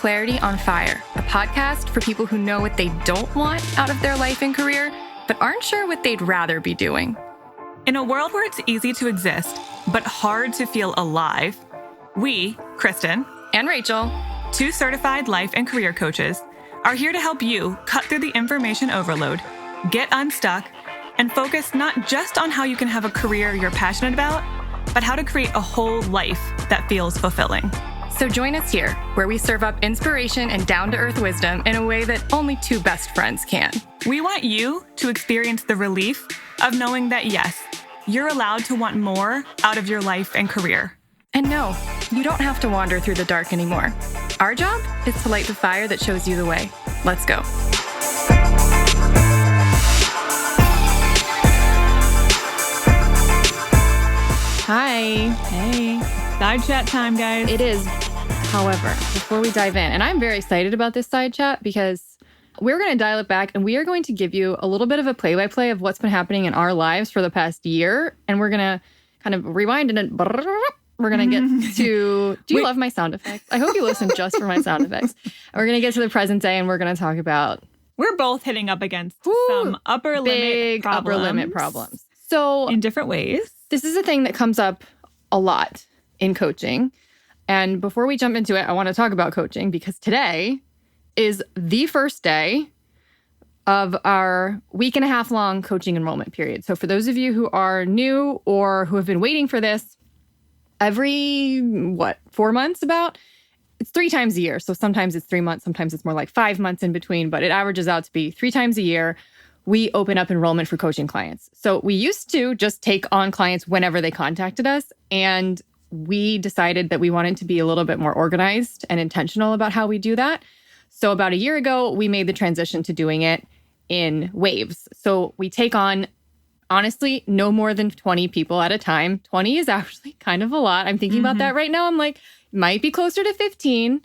Clarity on Fire, a podcast for people who know what they don't want out of their life and career, but aren't sure what they'd rather be doing. In a world where it's easy to exist, but hard to feel alive, we, Kristen and Rachel, two certified life and career coaches, are here to help you cut through the information overload, get unstuck, and focus not just on how you can have a career you're passionate about, but how to create a whole life that feels fulfilling. So join us here, where we serve up inspiration and down-to-earth wisdom in a way that only two best friends can. We want you to experience the relief of knowing that, yes, you're allowed to want more out of your life and career. And no, you don't have to wander through the dark anymore. Our job is to light the fire that shows you the way. Let's go. Hi. Hey. Side chat time, guys. It is. However, before we dive in, and I'm very excited about this side chat because we're going to dial it back and we are going to give you a little bit of a play-by-play of what's been happening in our lives for the past year. And we're going to kind of rewind and then we're going to get to... Do you love my sound effects? I hope you listen just for my sound effects. We're going to get to the present day and we're going to talk about... We're both hitting up against some upper limit problems. So in different ways. This is a thing that comes up a lot in coaching. And before we jump into it, I want to talk about coaching because today is the first day of our week and a half long coaching enrollment period. So for those of you who are new or who have been waiting for this, every, 4 months about? It's 3 times a year. So sometimes it's 3 months, sometimes it's more like 5 months in between, but it averages out to be 3 times a year. We open up enrollment for coaching clients. So we used to just take on clients whenever they contacted us. And we decided that we wanted to be a little bit more organized and intentional about how we do that. So about a year ago, we made the transition to doing it in waves. So we take on, honestly, no more than 20 people at a time. 20 is actually kind of a lot. I'm thinking about that right now. I'm like, might be closer to 15.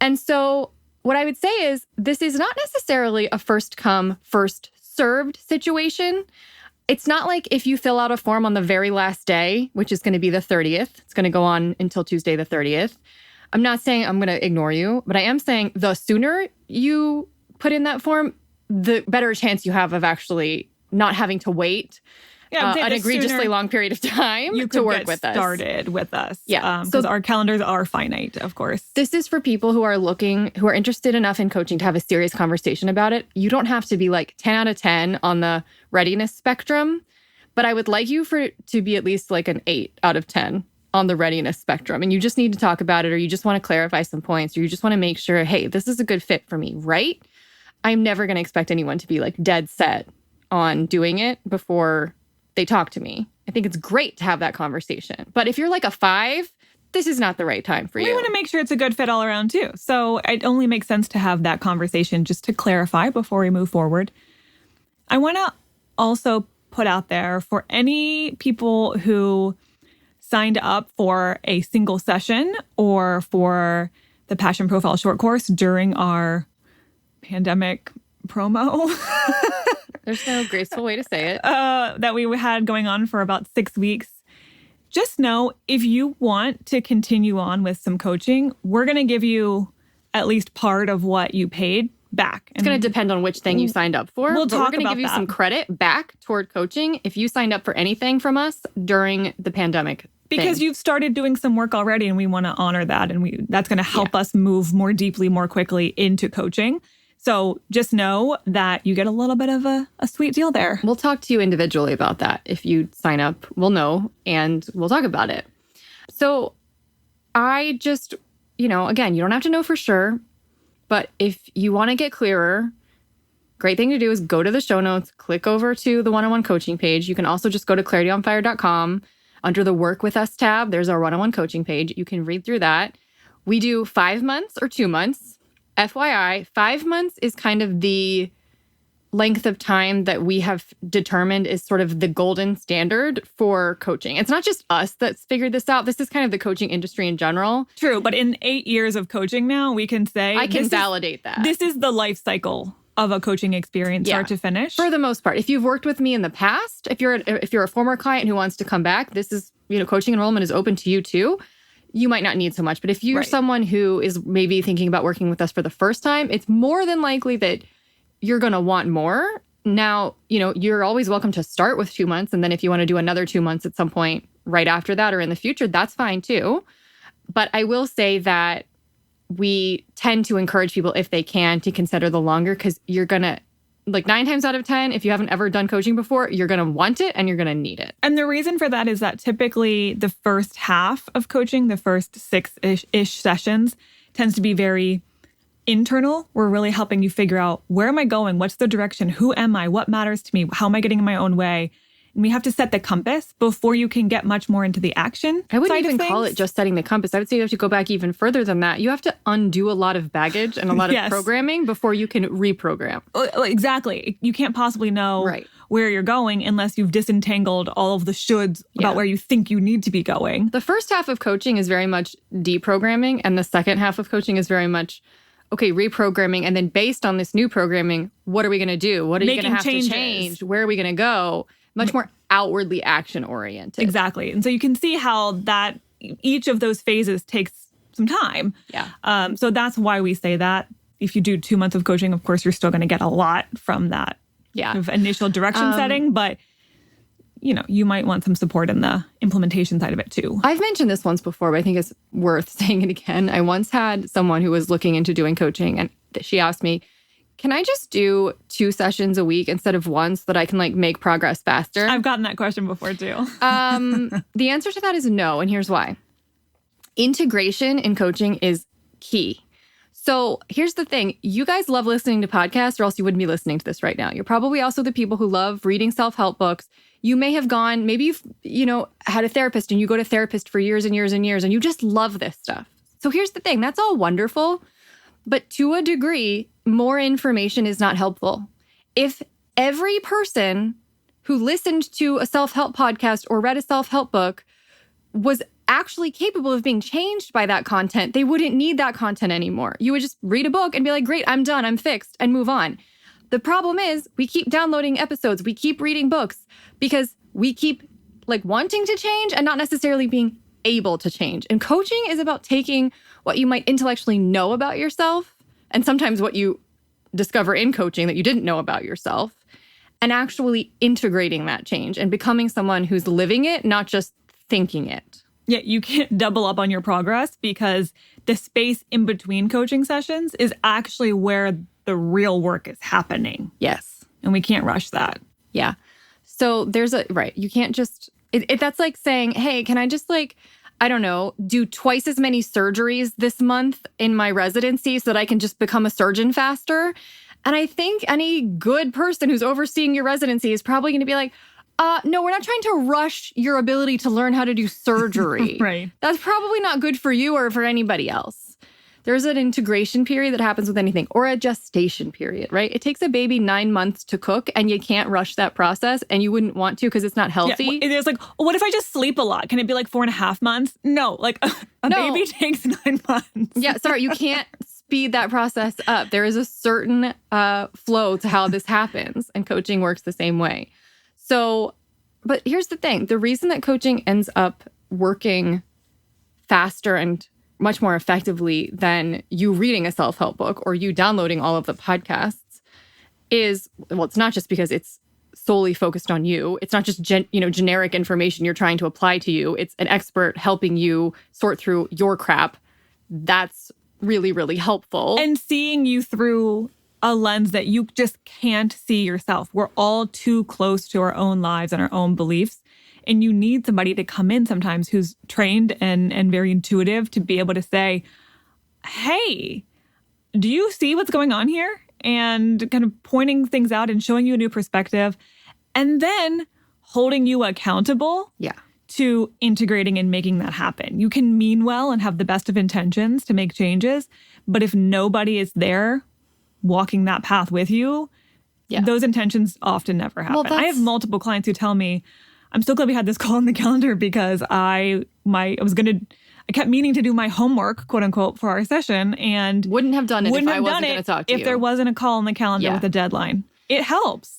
And so what I would say is this is not necessarily a first come, first served situation. It's not like if you fill out a form on the very last day, which is going to be the 30th, it's going to go on until Tuesday the 30th. I'm not saying I'm going to ignore you, but I am saying the sooner you put in that form, the better chance you have of actually not having to wait an egregiously long period of time to work with us. Started with us. Yeah. Because our calendars are finite, of course. This is for people who are who are interested enough in coaching to have a serious conversation about it. You don't have to be like 10 out of 10 on the readiness spectrum, but I would like you to be at least like an 8 out of 10 on the readiness spectrum. And you just need to talk about it, or you just want to clarify some points, or you just want to make sure, hey, this is a good fit for me, right? I'm never going to expect anyone to be like dead set on doing it before they talk to me. I think it's great to have that conversation. But if you're like a 5, this is not the right time for you. We want to make sure it's a good fit all around too. So it only makes sense to have that conversation just to clarify before we move forward. I want to also put out there for any people who signed up for a single session or for the Passion Profile short course during our pandemic promo. There's no graceful way to say it. That we had going on for about 6 weeks. Just know if you want to continue on with some coaching, we're going to give you at least part of what you paid back. It's going to depend on which thing you signed up for. We're going to give you some credit back toward coaching if you signed up for anything from us during the pandemic. Because you've started doing some work already and we want to honor that. And that's going to help us move more deeply, more quickly into coaching. So just know that you get a little bit of a sweet deal there. We'll talk to you individually about that. If you sign up, we'll know and we'll talk about it. So I just, again, you don't have to know for sure, but if you want to get clearer, great thing to do is go to the show notes, click over to the one-on-one coaching page. You can also just go to clarityonfire.com. Under the Work With Us tab, there's our one-on-one coaching page. You can read through that. We do 5 months or 2 months. FYI, 5 months is kind of the length of time that we have determined is sort of the golden standard for coaching. It's not just us that's figured this out. This is kind of the coaching industry in general. True, but in 8 years of coaching now, we can say... I can validate that. This is the life cycle of a coaching experience, start to finish. For the most part. If you've worked with me in the past, if you're a former client who wants to come back, this is, coaching enrollment is open to you too. you might not need so much. But if you're Right. someone who is maybe thinking about working with us for the first time, it's more than likely that you're going to want more. Now, you're always welcome to start with 2 months. And then if you want to do another 2 months at some point right after that or in the future, that's fine too. But I will say that we tend to encourage people, if they can, to consider the longer, because you're going to, like 9 times out of 10, if you haven't ever done coaching before, you're going to want it and you're going to need it. And the reason for that is that typically the first half of coaching, the first 6-ish sessions, tends to be very internal. We're really helping you figure out, where am I going? What's the direction? Who am I? What matters to me? How am I getting in my own way? And we have to set the compass before you can get much more into the action. I wouldn't even call it just setting the compass. I would say you have to go back even further than that. You have to undo a lot of baggage and a lot of programming before you can reprogram. Exactly. You can't possibly know where you're going unless you've disentangled all of the shoulds about where you think you need to be going. The first half of coaching is very much deprogramming, and the second half of coaching is very much, okay, reprogramming. And then based on this new programming, what are we going to do? What are you going to have to change? Where are we going to go? Much more outwardly action-oriented. Exactly. And so you can see how that each of those phases takes some time. Yeah. So that's why we say that. If you do 2 months of coaching, of course, you're still going to get a lot from that kind of initial direction setting. But, you might want some support in the implementation side of it too. I've mentioned this once before, but I think it's worth saying it again. I once had someone who was looking into doing coaching, and she asked me, can I just do 2 sessions a week instead of 1 so that I can make progress faster? I've gotten that question before too. The answer to that is no, and here's why. Integration in coaching is key. So here's the thing. You guys love listening to podcasts, or else you wouldn't be listening to this right now. You're probably also the people who love reading self-help books. You may have gone, maybe you've, had a therapist and you go to therapist for years and years and years, and you just love this stuff. So here's the thing. That's all wonderful. But to a degree, more information is not helpful. If every person who listened to a self-help podcast or read a self-help book was actually capable of being changed by that content, they wouldn't need that content anymore. You would just read a book and be like, great, I'm done, I'm fixed, and move on. The problem is we keep downloading episodes, we keep reading books because we keep wanting to change and not necessarily being able to change. And coaching is about taking what you might intellectually know about yourself, and sometimes what you discover in coaching that you didn't know about yourself, and actually integrating that change and becoming someone who's living it, not just thinking it. Yeah, you can't double up on your progress because the space in between coaching sessions is actually where the real work is happening. Yes. And we can't rush that. Yeah. So you can't just, that's like saying, hey, can I just I don't know, do twice as many surgeries this month in my residency so that I can just become a surgeon faster? And I think any good person who's overseeing your residency is probably going to be like, no, we're not trying to rush your ability to learn how to do surgery. Right. That's probably not good for you or for anybody else. There's an integration period that happens with anything, or a gestation period, right? It takes a baby 9 months to cook, and you can't rush that process, and you wouldn't want to because it's not healthy. Yeah, it's what if I just sleep a lot? Can it be 4.5 months? No, a baby takes 9 months. Yeah, sorry, you can't speed that process up. There is a certain flow to how this happens, and coaching works the same way. So, but here's the thing. The reason that coaching ends up working faster and much more effectively than you reading a self-help book or you downloading all of the podcasts is, it's not just because it's solely focused on you. It's not just generic information you're trying to apply to you. It's an expert helping you sort through your crap. That's really, really helpful. And seeing you through a lens that you just can't see yourself. We're all too close to our own lives and our own beliefs. And you need somebody to come in sometimes who's trained and very intuitive to be able to say, hey, do you see what's going on here? And kind of pointing things out and showing you a new perspective. And then holding you accountable to integrating and making that happen. You can mean well and have the best of intentions to make changes. But if nobody is there walking that path with you, those intentions often never happen. I have multiple clients who tell me, I'm so glad we had this call on the calendar because I kept meaning to do my homework, quote unquote, for our session, and wouldn't have done it if I wasn't going to talk to you. If there wasn't a call on the calendar with a deadline. It helps.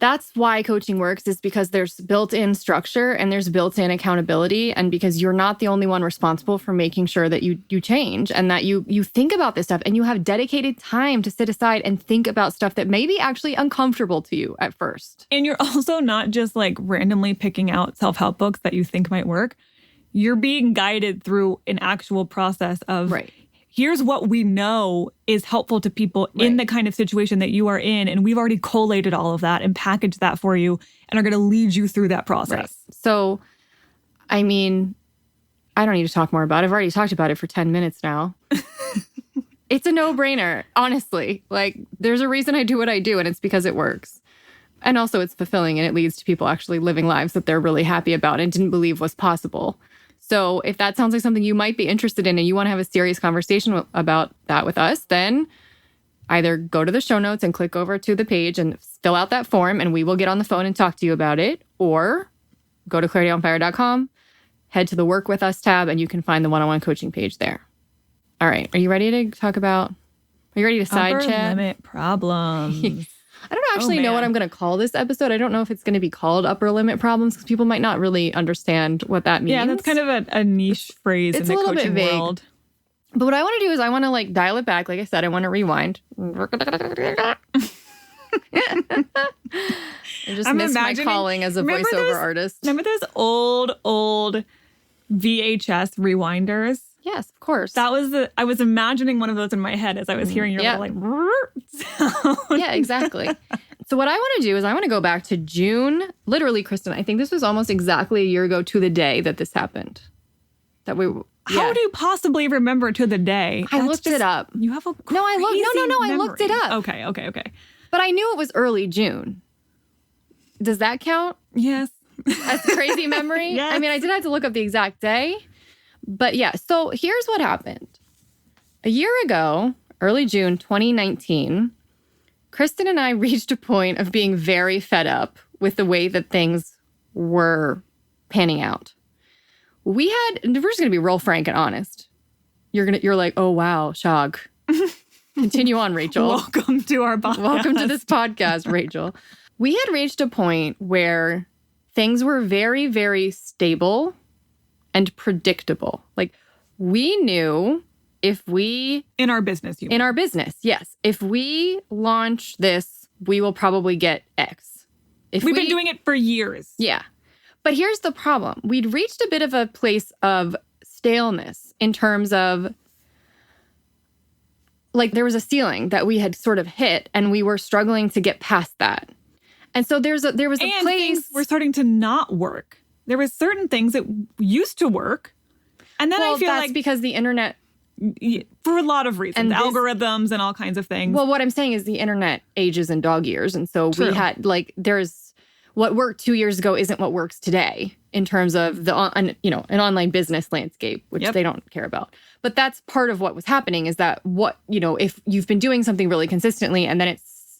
That's why coaching works, is because there's built-in structure and there's built-in accountability, and because you're not the only one responsible for making sure that you change and that you think about this stuff, and you have dedicated time to sit aside and think about stuff that may be actually uncomfortable to you at first. And you're also not just like randomly picking out self-help books that you think might work. You're being guided through an actual process of, here's what we know is helpful to people in the kind of situation that you are in. And we've already collated all of that and packaged that for you and are going to lead you through that process. Right. So, I mean, I don't need to talk more about it. I've already talked about it for 10 minutes now. It's a no-brainer, honestly. Like, there's a reason I do what I do, and it's because it works. And also it's fulfilling, and it leads to people actually living lives that they're really happy about and didn't believe was possible. So if that sounds like something you might be interested in and you want to have a serious conversation about that with us, then either go to the show notes and click over to the page and fill out that form, and we will get on the phone and talk to you about it. Or go to clarityonfire.com, head to the Work With Us tab, and you can find the one-on-one coaching page there. All right. Are you ready to talk about, are you ready to side Upper chat? limit problems. I don't actually know what I'm going to call this episode. I don't know if it's going to be called upper limit problems because people might not really understand what that means. Yeah, that's kind of a niche phrase in the coaching world. But what I want to do is I want to like dial it back. Like I said, I want to rewind. I just miss my calling as a voiceover artist. Remember those old VHS rewinders? Yes, of course. That was I was imagining one of those in my head as I was hearing your little like sound. Yeah, exactly. So what I want to do is I want to go back to June. Literally, Kristen, I think this was almost exactly a year ago to the day that this happened. How do you possibly remember to the day? I looked it up. You have a crazy No, I memory. looked it up. Okay. But I knew it was early June. Does that count? Yes. As a crazy memory? Yes. I mean, I did have to look up the exact day. But yeah, so here's what happened. A year ago, early June 2019, Kristen and I reached a point of being very fed up with the way that things were panning out. We're just going to be real frank and honest. You're like, oh, wow, shock. Continue on, Rachel. Welcome to our podcast. Welcome to this podcast, Rachel. We had reached a point where things were very, very stable and predictable. Like, we knew if we... In our business, yes. If we launch this, we will probably get X. We've been doing it for years. Yeah. But here's the problem. We'd reached a bit of a place of staleness in terms of, like, there was a ceiling that we had sort of hit, and we were struggling to get past that. And so there was a place... things were starting to not work. There were certain things that used to work. And then I feel that's because the internet... For a lot of reasons. Algorithms and all kinds of things. Well, what I'm saying is the internet ages in dog years. And so we had, like, there's... What worked 2 years ago isn't what works today in terms of an online business landscape, which they don't care about. But that's part of what was happening is that if you've been doing something really consistently and then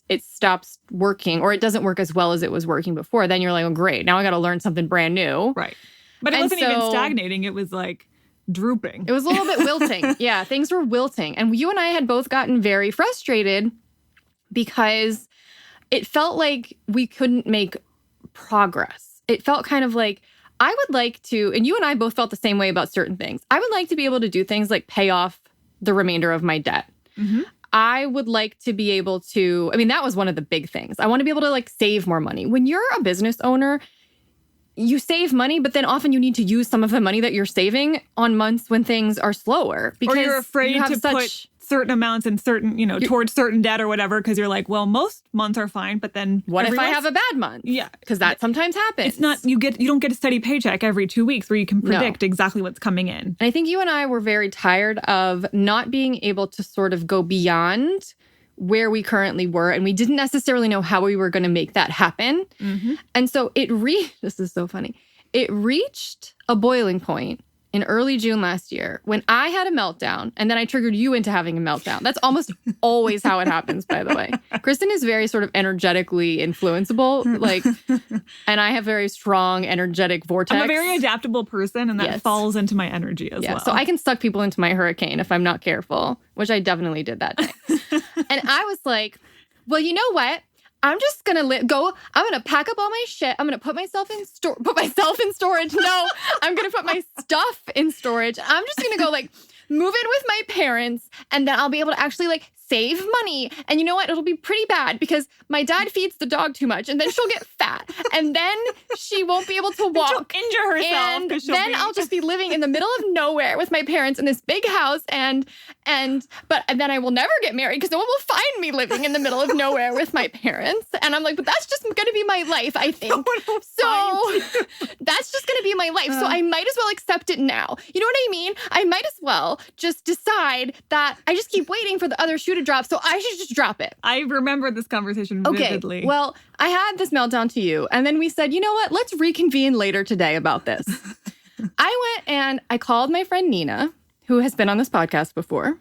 it stops working or it doesn't work as well as it was working before, then you're like, oh, great. Now I got to learn something brand new. Right. But it wasn't even stagnating. It was like drooping. It was a little bit wilting. Yeah, things were wilting. And you and I had both gotten very frustrated because it felt like we couldn't make progress. It felt kind of like I would like to, and you and I both felt the same way about certain things. I would like to be able to do things like pay off the remainder of my debt. Mm-hmm. I would like to be able to, I mean, that was one of the big things. I want to be able to like save more money. When you're a business owner, you save money, but then often you need to use some of the money that you're saving on months when things are slower. Because or you're afraid to put certain amounts in certain, towards certain debt or whatever, because you're like, well, most months are fine, but then what if I have a bad month? Yeah. Because that sometimes happens. It's not, you don't get a steady paycheck every 2 weeks where you can predict exactly what's coming in. And I think you and I were very tired of not being able to sort of go beyond where we currently were, and we didn't necessarily know how we were going to make that happen. Mm-hmm. And so this is so funny. It reached a boiling point in early June last year when I had a meltdown, and then I triggered you into having a meltdown. That's almost always how it happens, by the way. Kristen is very sort of energetically influenceable, and I have very strong energetic vortex. I'm a very adaptable person, and that falls into my energy as well. So I can suck people into my hurricane if I'm not careful, which I definitely did that day. And I was like, well, you know what? I'm just gonna go. I'm gonna pack up all my shit. I'm gonna put myself in storage. No, I'm gonna put my stuff in storage. I'm just gonna go like move in with my parents, and then I'll be able to actually like save money. And you know what? It'll be pretty bad because my dad feeds the dog too much, and then she'll get fat, and then she won't be able to walk, she'll injure herself, and then I'll just be living in the middle of nowhere with my parents in this big house, and then I will never get married because no one will find me living in the middle of nowhere with my parents. And I'm like, but that's just going to be my life, I think. So that's just going to be my life. So I might as well accept it now. You know what I mean? I might as well just decide that I just keep waiting for the other shoe to drop, so I should just drop it. I remember this conversation vividly. Okay, well, I had this meltdown to you, and then we said, you know what? Let's reconvene later today about this. I went and I called my friend Nina, who has been on this podcast before,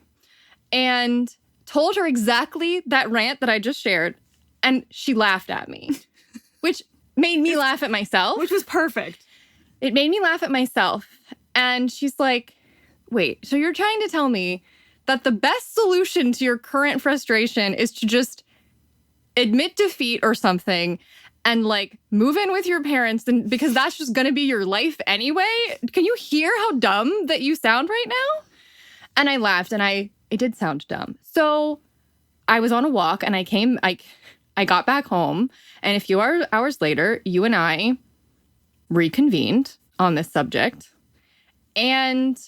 and told her exactly that rant that I just shared, and she laughed at me, which made me laugh at myself. Which was perfect. It made me laugh at myself. And she's like, wait, so you're trying to tell me that the best solution to your current frustration is to just admit defeat or something and like move in with your parents and because that's just going to be your life anyway? Can you hear how dumb that you sound right now? And I laughed and it did sound dumb. So I was on a walk and I got back home, and a few hours later, you and I reconvened on this subject, and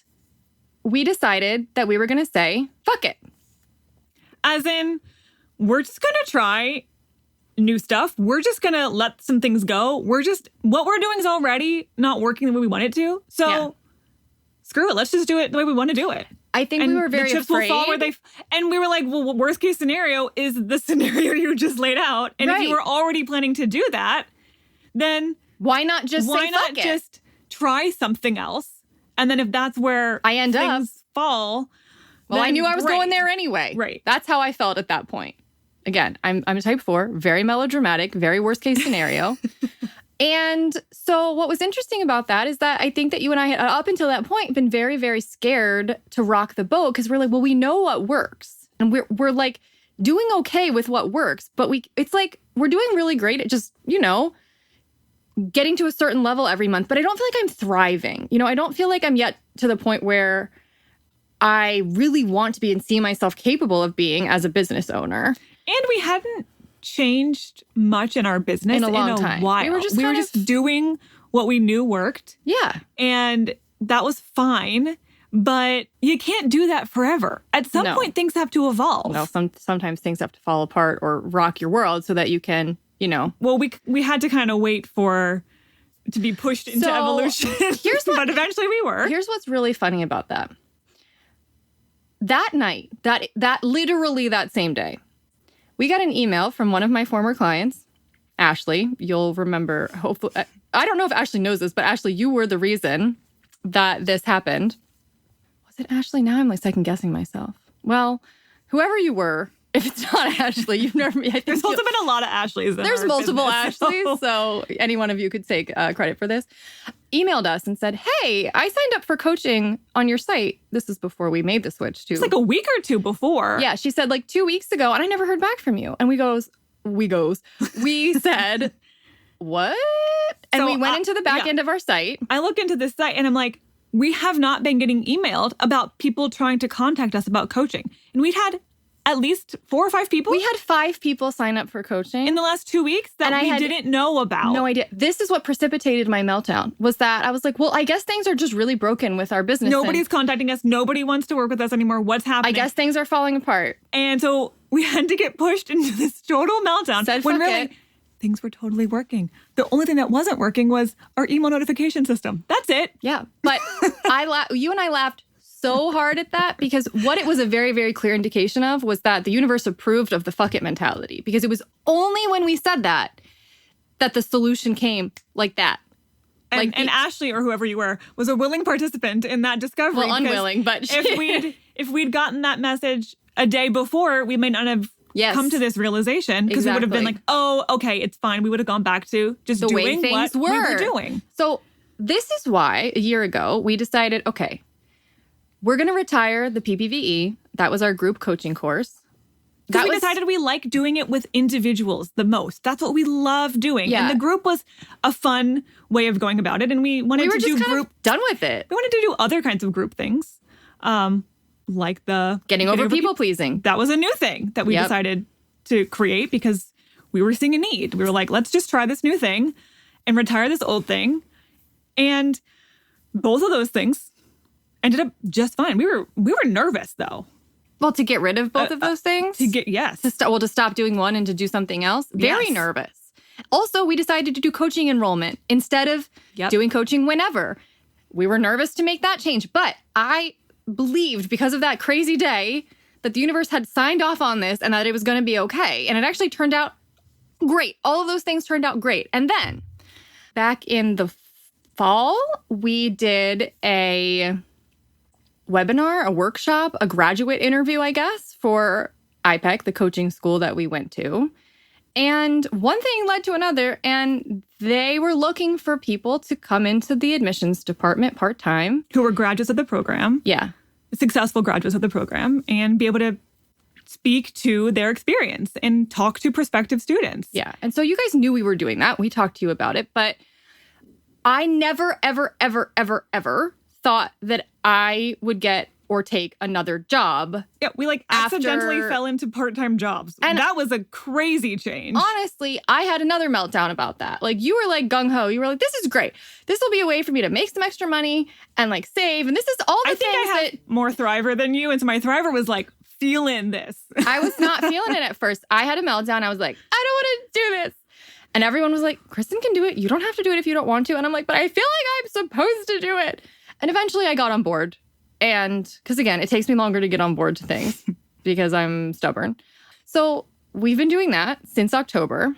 we decided that we were going to say, fuck it. As in, we're just going to try new stuff. We're just going to let some things go. What we're doing is already not working the way we want it to. So screw it. Let's just do it the way we want to do it. I think we were very the chips afraid. Will fall where and we were like, well, worst case scenario is the scenario you just laid out. And if you were already planning to do that, then why not just just try something else? And then if that's where I end up fall, well, I knew I was going there anyway. Right. That's how I felt at that point. Again, I'm a type 4, very melodramatic, very worst case scenario. And so what was interesting about that is that I think that you and I had, up until that point, been very, very scared to rock the boat because we're like, well, we know what works. And we're like doing okay with what works. But it's like we're doing really great at just, getting to a certain level every month. But I don't feel like I'm thriving. I don't feel like I'm yet to the point where I really want to be and see myself capable of being as a business owner. And we hadn't changed much in our business in a long time. While. We were just doing what we knew worked. Yeah. And that was fine. But you can't do that forever. At some point, things have to evolve. No, sometimes things have to fall apart or rock your world so that you can, Well, we had to kind of wait to be pushed into evolution. But eventually we were. Here's what's really funny about that. That night, that literally that same day, we got an email from one of my former clients, Ashley. You'll remember, hopefully, I don't know if Ashley knows this, but Ashley, you were the reason that this happened. Was it Ashley? Now I'm like second guessing myself. Well, whoever you were, if it's not Ashley, you've never. There's also been a lot of Ashleys. There's multiple Ashleys, so any one of you could take credit for this. Emailed us and said, "Hey, I signed up for coaching on your site." This is before we made the switch to. It's like a week or two before. Yeah, she said like 2 weeks ago, and I never heard back from you. And we said, "What?" And so we went into the back end of our site. I look into this site, and I'm like, we have not been getting emailed about people trying to contact us about coaching, and we'd had at least 4 or 5 people. We had 5 people sign up for coaching in the last 2 weeks that we didn't know about. No idea. This is what precipitated my meltdown, was that I was like, well, I guess things are just really broken with our business. Nobody's contacting us. Nobody wants to work with us anymore. What's happening? I guess things are falling apart. And so we had to get pushed into this total meltdown. Said, when fuck really, it. Things were totally working. The only thing that wasn't working was our email notification system. That's it. Yeah. But you and I laughed so hard at that because what it was a very, very clear indication of was that the universe approved of the fuck it mentality, because it was only when we said that the solution came like that. And Ashley, or whoever you were, was a willing participant in that discovery. Well, unwilling, but if we'd gotten that message a day before, we might not have come to this realization, because we would have been like, oh, okay, it's fine. We would have gone back to just the doing way things what we were doing. So this is why a year ago we decided, okay, we're going to retire the PPVE. That was our group coaching course. Because we decided we like doing it with individuals the most. That's what we love doing. Yeah. And the group was a fun way of going about it. And we wanted to do group. Done with it. We wanted to do other kinds of group things, like the getting over people pleasing. That was a new thing that we decided to create because we were seeing a need. We were like, let's just try this new thing and retire this old thing. And both of those things ended up just fine. We were nervous though. Well, to get rid of both of those things? To stop doing one and to do something else? Very nervous. Also, we decided to do coaching enrollment instead of doing coaching whenever. We were nervous to make that change. But I believed, because of that crazy day, that the universe had signed off on this and that it was going to be okay. And it actually turned out great. All of those things turned out great. And then, back in the fall, we did a webinar, a workshop, a graduate interview, I guess, for IPEC, the coaching school that we went to. And one thing led to another, and they were looking for people to come into the admissions department part-time. Who were graduates of the program. Yeah. Successful graduates of the program, and be able to speak to their experience and talk to prospective students. Yeah. And so you guys knew we were doing that. We talked to you about it, but I never, ever, ever, ever, ever thought that I would get or take another job. Yeah, we accidentally fell into part-time jobs. And that was a crazy change. Honestly, I had another meltdown about that. You were gung-ho. You were like, this is great. This will be a way for me to make some extra money and save. And this is all the things I had more Thriver than you. And so my Thriver was feeling this. I was not feeling it at first. I had a meltdown. I was like, I don't want to do this. And everyone was like, Kristen can do it. You don't have to do it if you don't want to. And I'm like, but I feel like I'm supposed to do it. And eventually I got on board. And because, again, it takes me longer to get on board to things because I'm stubborn. So we've been doing that since October.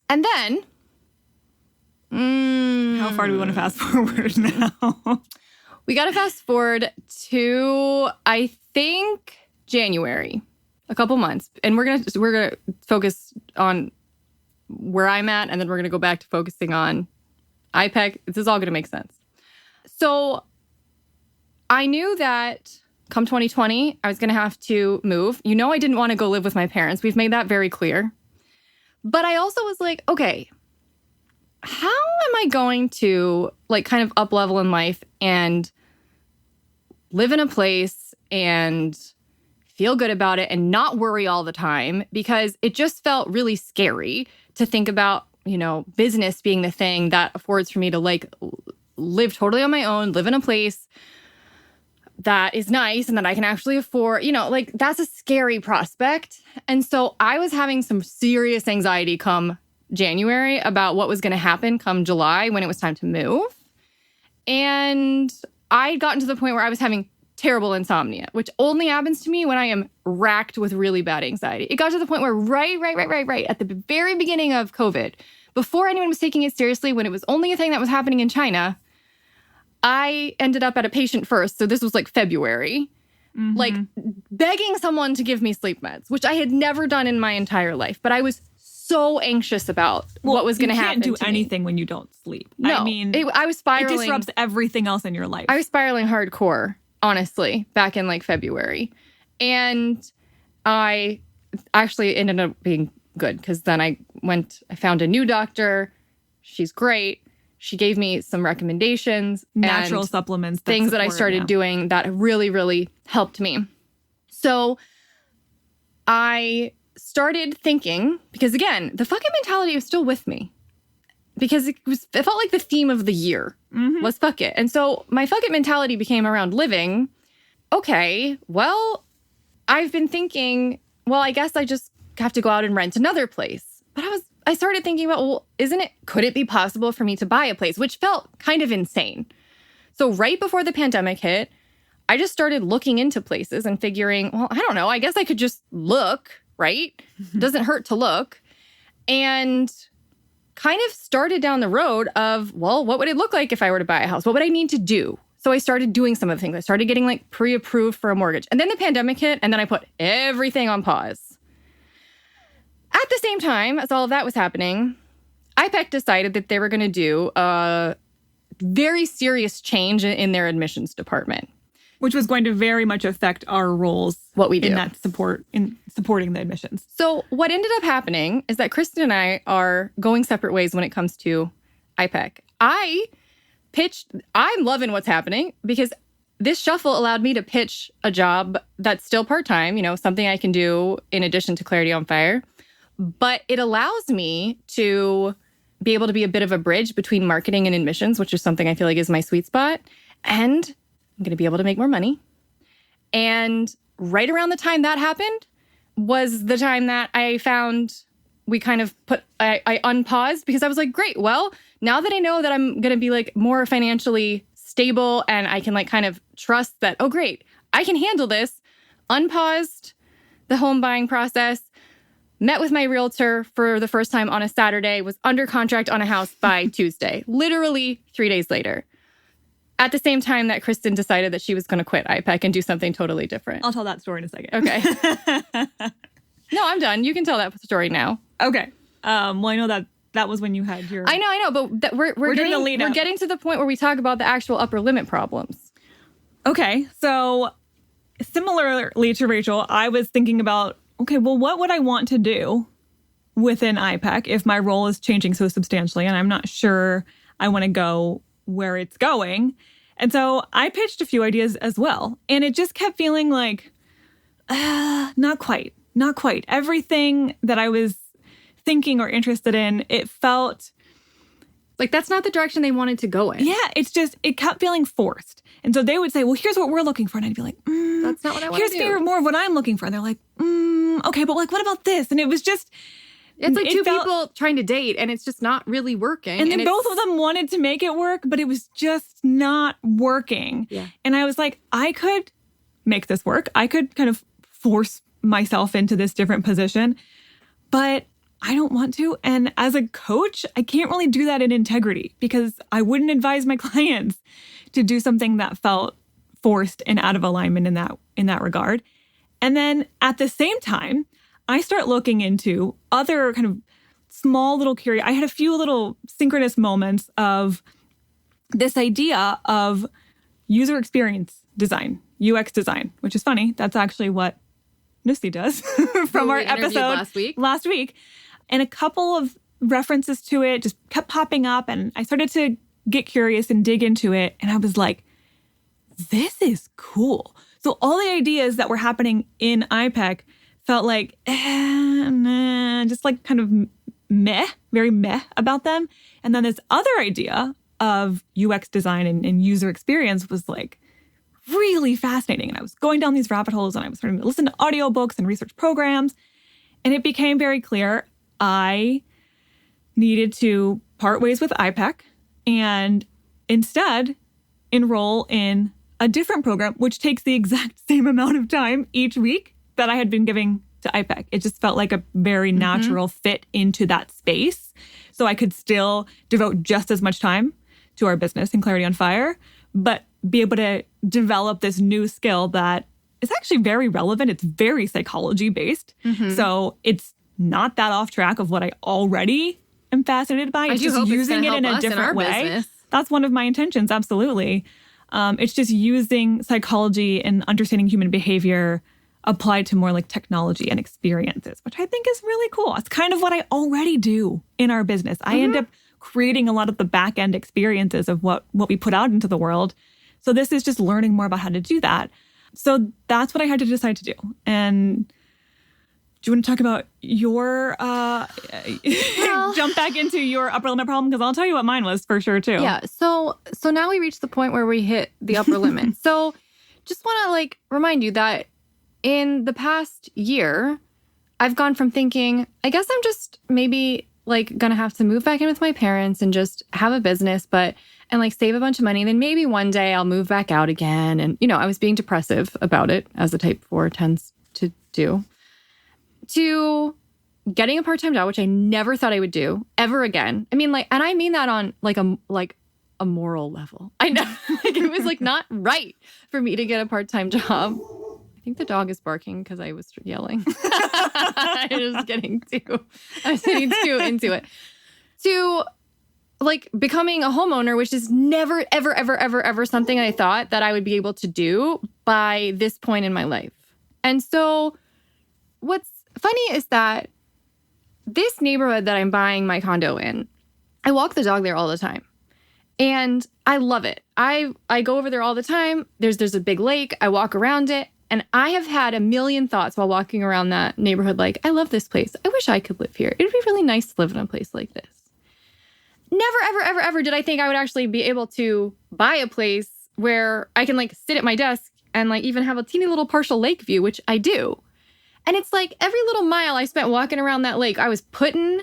And then... how far do we want to fast forward now? We got to fast forward to, I think, January. A couple months. And we're gonna focus on where I'm at, and then we're going to go back to focusing on IPEC. This is all going to make sense. So I knew that come 2020, I was going to have to move. I didn't want to go live with my parents. We've made that very clear. But I also was like, okay, how am I going to kind of up level in life and live in a place and feel good about it and not worry all the time? Because it just felt really scary to think about, business being the thing that affords for me to live totally on my own, live in a place that is nice and that I can actually afford, that's a scary prospect. And so I was having some serious anxiety come January about what was going to happen come July when it was time to move. And I'd gotten to the point where I was having terrible insomnia, which only happens to me when I am racked with really bad anxiety. It got to the point where right at the very beginning of COVID, before anyone was taking it seriously, when it was only a thing that was happening in China, I ended up at a patient first. So this was February, begging someone to give me sleep meds, which I had never done in my entire life. But I was so anxious about what was going to happen. You can't do anything when you don't sleep. No, I was spiraling. It disrupts everything else in your life. I was spiraling hardcore, honestly, back in February. And I actually ended up being good because then I found a new doctor. She's great. She gave me some recommendations. Natural supplements. Things that I started doing that really, really helped me. So I started thinking, because again, the fuck it mentality was still with me. Because it felt like the theme of the year was fuck it. And so my fuck it mentality became around living. Okay, well, I've been thinking, I guess I just have to go out and rent another place. But I started thinking about, could it be possible for me to buy a place? Which felt kind of insane. So right before the pandemic hit, I just started looking into places and figuring, I don't know, I guess I could just look, right? It doesn't hurt to look. And kind of started down the road of, what would it look like if I were to buy a house? What would I need to do? So I started doing some of the things. I started getting pre-approved for a mortgage. And then the pandemic hit, and then I put everything on pause. At the same time as all of that was happening, IPEC decided that they were going to do a very serious change in their admissions department. Which was going to very much affect our roles what we do in supporting the admissions. So what ended up happening is that Kristen and I are going separate ways when it comes to IPEC. I'm loving what's happening because this shuffle allowed me to pitch a job that's still part-time, something I can do in addition to Clarity on Fire. But it allows me to be able to be a bit of a bridge between marketing and admissions, which is something I feel like is my sweet spot. And I'm going to be able to make more money. And right around the time that happened was the time that I found we kind of I unpaused because I was like, great, well, now that I know that I'm going to be like more financially stable and I can like kind of trust that, oh, great, I can handle this. Unpaused the home buying process, met with my realtor for the first time on a Saturday, was under contract on a house by Tuesday, literally 3 days later. At the same time that Kristen decided that she was going to quit IPEC and do something totally different. I'll tell that story in a second. Okay. No, I'm done. You can tell that story now. Okay. Well, I know that was when you had your... I know, but we're getting to the point where we talk about the actual upper limit problems. Okay. So similarly to Rachel, I was thinking about, okay, well, what would I want to do within IPEC if my role is changing so substantially and I'm not sure I want to go where it's going? And so I pitched a few ideas as well. And it just kept feeling like, not quite. Everything that I was thinking or interested in, it felt like that's not the direction they wanted to go in. Yeah, it kept feeling forced. And so they would say, well, here's what we're looking for. And I'd be like, that's not what I want to do. Here's more of what I'm looking for. And they're like, okay, but like, what about this? And it was just... It's like two people trying to date and it's just not really working. And then both of them wanted to make it work, but it was just not working. Yeah. And I was like, I could make this work. I could kind of force myself into this different position, but I don't want to. And as a coach, I can't really do that in integrity because I wouldn't advise my clients to do something that felt forced and out of alignment in that regard. And then at the same time, I start looking into other kind of small little curious. I had a few little synchronous moments of this idea of user experience design, UX design, which is funny. That's actually what Nussy does from our episode last week. And a couple of references to it just kept popping up. And I started to get curious and dig into it. And I was like, this is cool. So all the ideas that were happening in IPEC felt like, just like kind of meh, very meh about them. And then this other idea of UX design and user experience was like really fascinating. And I was going down these rabbit holes and I was starting to listen to audiobooks and research programs. And it became very clear I needed to part ways with IPEC and instead enroll in a different program, which takes the exact same amount of time each week that I had been giving to IPEC. It just felt like a very natural fit into that space. So I could still devote just as much time to our business and Clarity on Fire, but be able to develop this new skill that is actually very relevant. It's very psychology based. So it's not that off track of what I already am fascinated by. It's just using it in a different way. Business. That's one of my intentions. Absolutely. It's just using psychology and understanding human behavior applied to more like technology and experiences, which I think is really cool. It's kind of what I already do in our business. I end up creating a lot of the back end experiences of what we put out into the world. So this is just learning more about how to do that. So that's what I had to decide to do. And do you want to talk about your, jump back into your upper limit problem? Because I'll tell you what mine was for sure too. Yeah. So now we reached the point where we hit the upper limit. So just want to like remind you that in the past year, I've gone from thinking, I guess I'm just maybe like gonna have to move back in with my parents and just have a business, and like save a bunch of money. And then maybe one day I'll move back out again. And, I was being depressive about it, as a type 4 tends to do, to getting a part-time job, which I never thought I would do ever again. I mean, and I mean that on like a moral level. I know like it was like not right for me to get a part-time job. I think the dog is barking because I was yelling. I was getting too into it. To like becoming a homeowner, which is never, ever, ever, ever, ever something I thought that I would be able to do by this point in my life. And so what's funny is that this neighborhood that I'm buying my condo in, I walk the dog there all the time. And I love it. I go over there all the time. There's a big lake. I walk around it. And I have had a million thoughts while walking around that neighborhood. Like, I love this place. I wish I could live here. It'd be really nice to live in a place like this. Never, ever, ever, ever did I think I would actually be able to buy a place where I can like sit at my desk and like even have a teeny little partial lake view, which I do. And it's like every little mile I spent walking around that lake, I was putting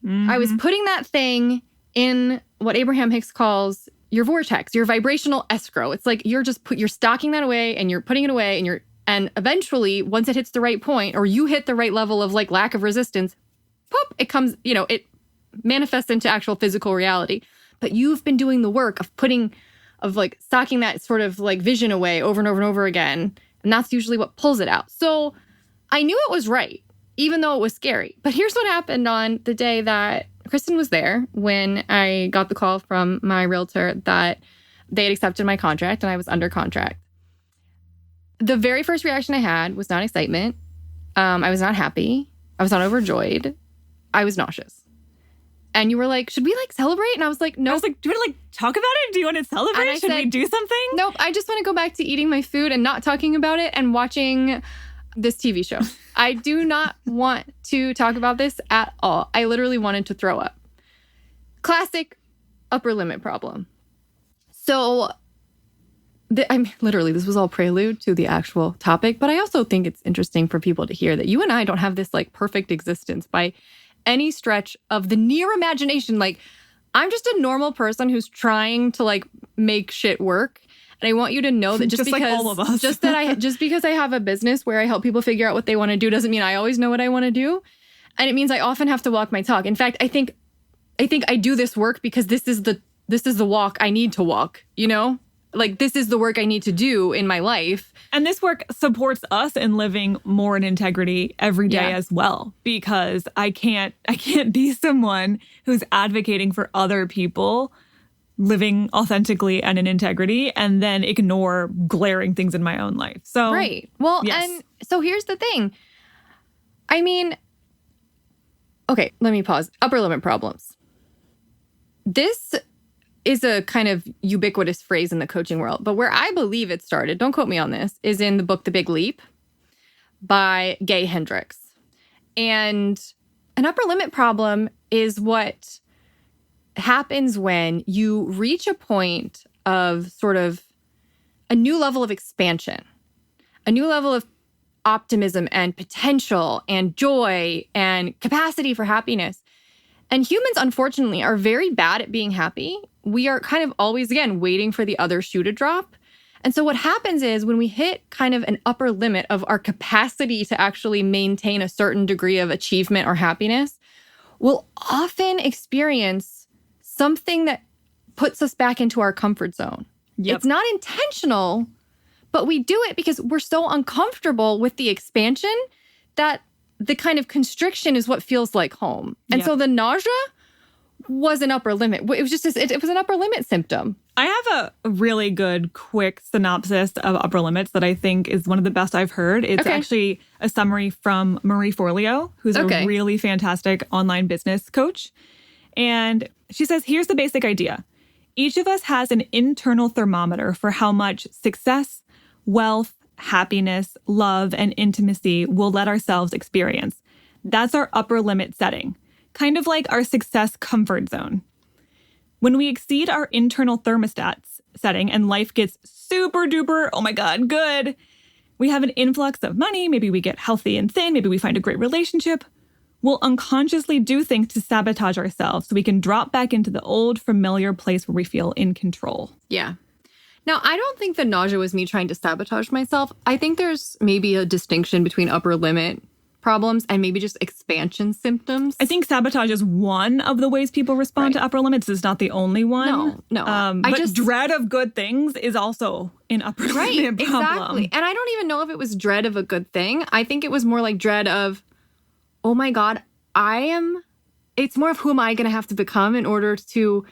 that thing in what Abraham Hicks calls your vortex, your vibrational escrow. It's like you're stocking that away and you're putting it away and eventually once it hits the right point or you hit the right level of like lack of resistance, pop, it comes, it manifests into actual physical reality. But you've been doing the work of like stocking that sort of like vision away over and over and over again. And that's usually what pulls it out. So I knew it was right, even though it was scary. But here's what happened on the day that Kristen was there when I got the call from my realtor that they had accepted my contract and I was under contract. The very first reaction I had was not excitement. I was not happy. I was not overjoyed. I was nauseous. And you were like, should we like celebrate? And I was like, no. I was like, do you want to like talk about it? Do you want to celebrate? Should we do something? Nope. I just want to go back to eating my food and not talking about it and watching this TV show. I do not want to talk about this at all. I literally wanted to throw up. Classic upper limit problem. So, literally, this was all prelude to the actual topic, but I also think it's interesting for people to hear that you and I don't have this like perfect existence by any stretch of the near imagination. Like, I'm just a normal person who's trying to like make shit work. And I want you to know that just because like all of us. just because I have a business where I help people figure out what they want to do doesn't mean I always know what I want to do. And it means I often have to walk my talk. In fact, I think I do this work because this is the walk I need to walk, Like this is the work I need to do in my life. And this work supports us in living more in integrity every day as well, because I can't be someone who's advocating for other people living authentically and in integrity and then ignore glaring things in my own life. So right. Well, yes. And so here's the thing. I mean, okay, let me pause. Upper limit problems. This is a kind of ubiquitous phrase in the coaching world, but where I believe it started, don't quote me on this, is in the book The Big Leap by Gay Hendricks. And an upper limit problem is what happens when you reach a point of sort of a new level of expansion, a new level of optimism and potential and joy and capacity for happiness. And humans, unfortunately, are very bad at being happy. We are kind of always, again, waiting for the other shoe to drop. And so what happens is when we hit kind of an upper limit of our capacity to actually maintain a certain degree of achievement or happiness, we'll often experience something that puts us back into our comfort zone. Yep. It's not intentional, but we do it because we're so uncomfortable with the expansion that the kind of constriction is what feels like home. And so the nausea was an upper limit. It was just it was an upper limit symptom. I have a really good quick synopsis of upper limits that I think is one of the best I've heard. It's actually a summary from Marie Forleo, who's a really fantastic online business coach. And she says, here's the basic idea. Each of us has an internal thermometer for how much success, wealth, happiness, love, and intimacy we'll let ourselves experience. That's our upper limit setting, kind of like our success comfort zone. When we exceed our internal thermostat setting and life gets super duper, oh my God, good, we have an influx of money, maybe we get healthy and thin, maybe we find a great relationship, we'll unconsciously do things to sabotage ourselves so we can drop back into the old familiar place where we feel in control. Yeah. Now, I don't think the nausea was me trying to sabotage myself. I think there's maybe a distinction between upper limit problems and maybe just expansion symptoms. I think sabotage is one of the ways people respond to upper limits. It's not the only one. No. But dread of good things is also an upper limit problem. Exactly. And I don't even know if it was dread of a good thing. I think it was more like dread of, oh my God, I am it's more of who am I going to have to become in order to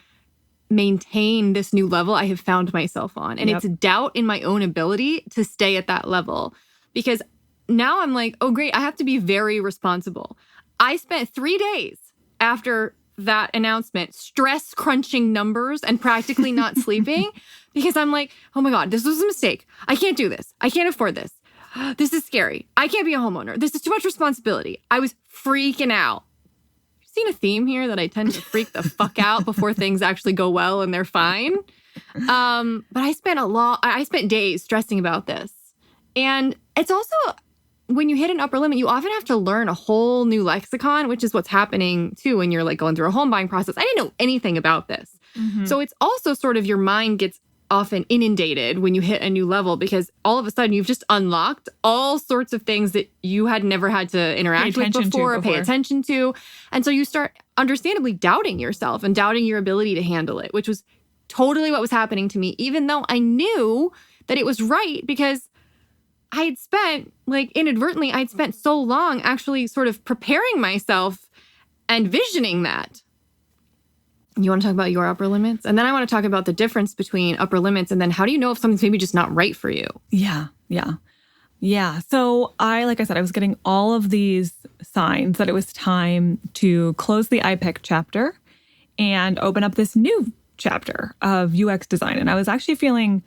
maintain this new level I have found myself on. And it's doubt in my own ability to stay at that level. Because now I'm like, oh, great, I have to be very responsible. I spent 3 days after that announcement stress crunching numbers and practically not sleeping because I'm like, oh my God, this was a mistake. I can't do this. I can't afford this. This is scary. I can't be a homeowner. This is too much responsibility. I was freaking out. Seen a theme here that I tend to freak the fuck out before things actually go well and they're fine. But I spent days stressing about this. And it's also, when you hit an upper limit, you often have to learn a whole new lexicon, which is what's happening too when you're like going through a home buying process. I didn't know anything about this. So it's also sort of your mind gets often inundated when you hit a new level because all of a sudden you've just unlocked all sorts of things that you had never had to interact with before or pay attention to. And so you start understandably doubting yourself and doubting your ability to handle it, which was totally what was happening to me, even though I knew that it was right because I had spent, like inadvertently, I'd spent so long actually sort of preparing myself and visioning that. You want to talk about your upper limits? And then I want to talk about the difference between upper limits and then how do you know if something's maybe just not right for you? Yeah. So like I said, I was getting all of these signs that it was time to close the iPick chapter and open up this new chapter of UX design. And I was actually feeling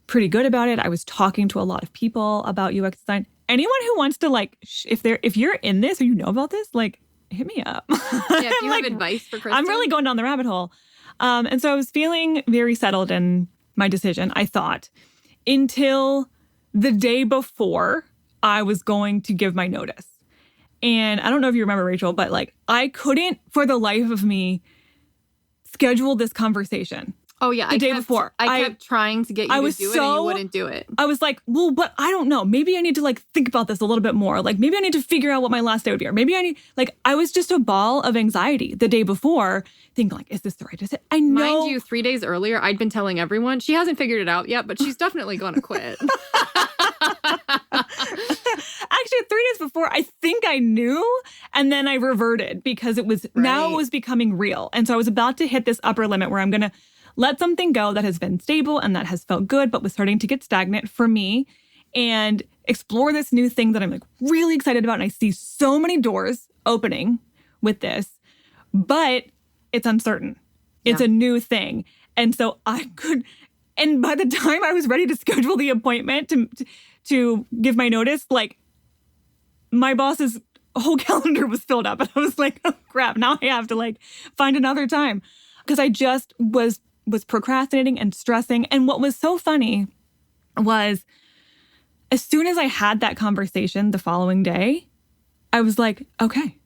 pretty good about it. I was talking to a lot of people about UX design. Anyone who wants to like, if you're in this or you know about this, like, hit me up. Yeah, if you have advice for Kristen. I'm really going down the rabbit hole. And so I was feeling very settled in my decision, I thought, until the day before I was going to give my notice. And I don't know if you remember, Rachel, but like I couldn't for the life of me schedule this conversation. Oh, yeah. The day before. I kept trying to get you to do it and you wouldn't do it. I was like, well, but I don't know. Maybe I need to like think about this a little bit more. Like maybe I need to figure out what my last day would be. Or maybe I was just a ball of anxiety the day before thinking like, is this the right decision? I know. Mind you, 3 days earlier, I'd been telling everyone, she hasn't figured it out yet, but she's definitely going to quit. Actually, 3 days before, I think I knew, and then I reverted because now it was becoming real. And so I was about to hit this upper limit where I'm going to let something go that has been stable and that has felt good, but was starting to get stagnant for me and explore this new thing that I'm like really excited about. And I see so many doors opening with this, but it's uncertain. It's a new thing. And so and by the time I was ready to schedule the appointment to give my notice, like my boss's whole calendar was filled up. And I was like, oh crap, now I have to like find another time. Because I just was procrastinating and stressing. And what was so funny was as soon as I had that conversation the following day, I was like, okay,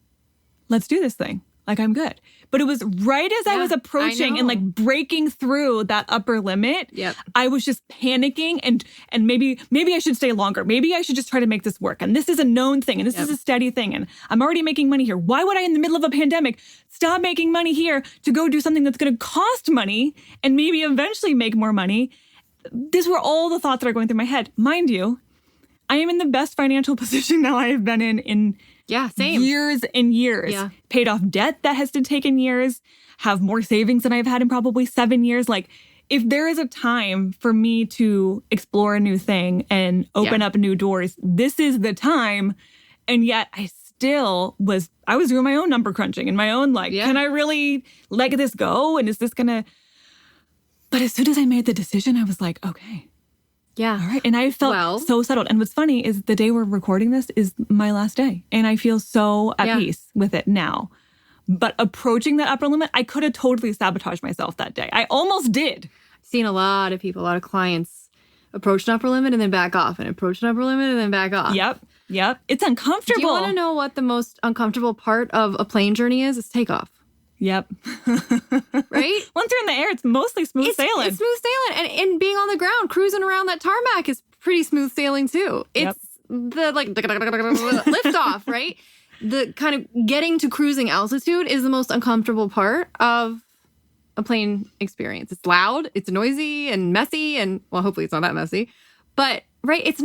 let's do this thing. Like, I'm good. But it was right as I was approaching and like breaking through that upper limit. Yep. I was just panicking and maybe I should stay longer. Maybe I should just try to make this work. And this is a known thing. And this is a steady thing. And I'm already making money here. Why would I, in the middle of a pandemic, stop making money here to go do something that's going to cost money and maybe eventually make more money? These were all the thoughts that are going through my head. Mind you, I am in the best financial position now I have been in same. Years and years. Yeah. Paid off debt that has taken years, have more savings than I've had in probably 7 years. Like, if there is a time for me to explore a new thing and open up new doors, this is the time. And yet I was doing my own number crunching and my own can I really let this go? And is this gonna... But as soon as I made the decision, I was like, okay. Yeah. All right. And I felt so settled. And what's funny is the day we're recording this is my last day. And I feel so at peace with it now. But approaching that upper limit, I could have totally sabotaged myself that day. I almost did. I've seen a lot of people, a lot of clients approach an upper limit and then back off and approach an upper limit and then back off. Yep. It's uncomfortable. Do you want to know what the most uncomfortable part of a plane journey is? It's takeoff. Yep. Right? Once you're in the air, it's mostly smooth sailing. It's smooth sailing. And being on the ground, cruising around that tarmac is pretty smooth sailing too. It's the lift off, right? The kind of getting to cruising altitude is the most uncomfortable part of a plane experience. It's loud, it's noisy and messy, and well, hopefully it's not that messy. But right, it's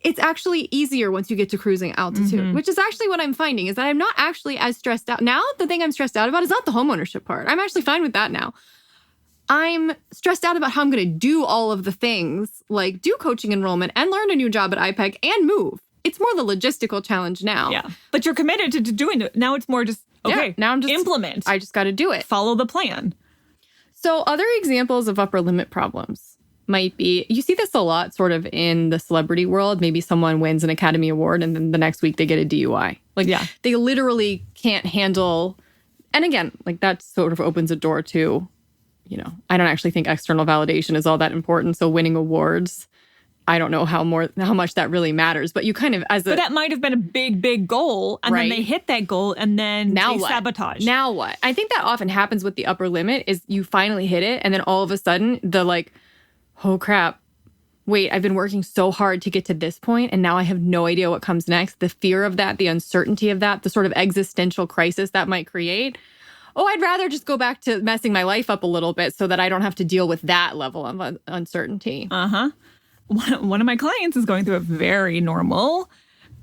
it's actually easier once you get to cruising altitude, which is actually what I'm finding is that I'm not actually as stressed out. Now, the thing I'm stressed out about is not the homeownership part. I'm actually fine with that now. I'm stressed out about how I'm going to do all of the things, like do coaching enrollment and learn a new job at IPEC and move. It's more the logistical challenge now. Yeah. But you're committed to doing it. Now it's more just, okay, now I'm just implement. I just got to do it. Follow the plan. So other examples of upper limit problems might be, you see this a lot sort of in the celebrity world. Maybe someone wins an Academy Award and then the next week they get a DUI. Like, they literally can't handle. And again, like that sort of opens a door to, you know, I don't actually think external validation is all that important. So winning awards, I don't know how much that really matters. But you kind of, but that might have been a big, big goal. And then they hit that goal and then they sabotage. Now what? I think that often happens with the upper limit is you finally hit it. And then all of a sudden the like, oh crap, wait, I've been working so hard to get to this point. And now I have no idea what comes next. The fear of that, the uncertainty of that, the sort of existential crisis that might create. Oh, I'd rather just go back to messing my life up a little bit so that I don't have to deal with that level of uncertainty. One of my clients is going through a very normal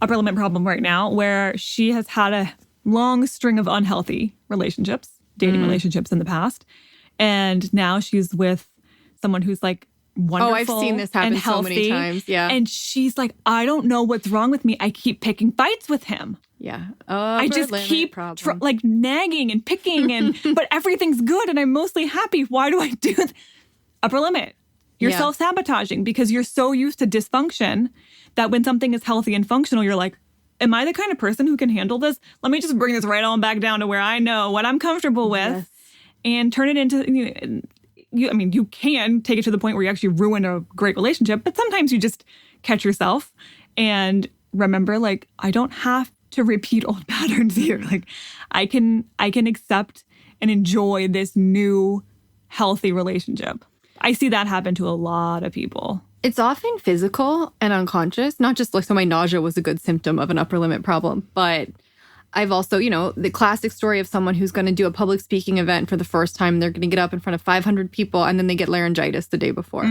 upper limit problem right now where she has had a long string of unhealthy relationships, dating relationships in the past. And now she's with someone who's like wonderful. Oh, I've seen this happen so many times. Yeah. And she's like, I don't know what's wrong with me. I keep picking fights with him. Yeah. I just keep like nagging and picking but everything's good and I'm mostly happy. Why do I do that? Upper limit. You're self-sabotaging because you're so used to dysfunction that when something is healthy and functional, you're like, am I the kind of person who can handle this? Let me just bring this right on back down to where I know what I'm comfortable with and turn it into, you can take it to the point where you actually ruin a great relationship, but sometimes you just catch yourself and remember, like, I don't have to repeat old patterns here. Like, I can accept and enjoy this new healthy relationship. I see that happen to a lot of people. It's often physical and unconscious, not just like, so my nausea was a good symptom of an upper limit problem, but I've also, the classic story of someone who's going to do a public speaking event for the first time. They're going to get up in front of 500 people and then they get laryngitis the day before.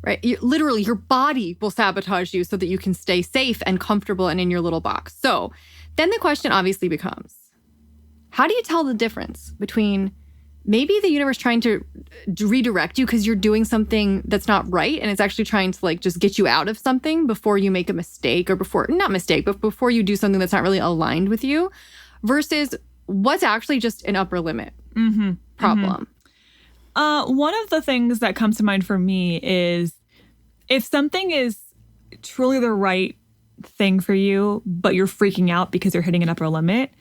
Right? Literally, your body will sabotage you so that you can stay safe and comfortable and in your little box. So then the question obviously becomes, how do you tell the difference between maybe the universe trying to redirect you because you're doing something that's not right and it's actually trying to like just get you out of something before you make a mistake or before you do something that's not really aligned with you versus what's actually just an upper limit problem? One of the things that comes to mind for me is if something is truly the right thing for you, but you're freaking out because you're hitting an upper limit,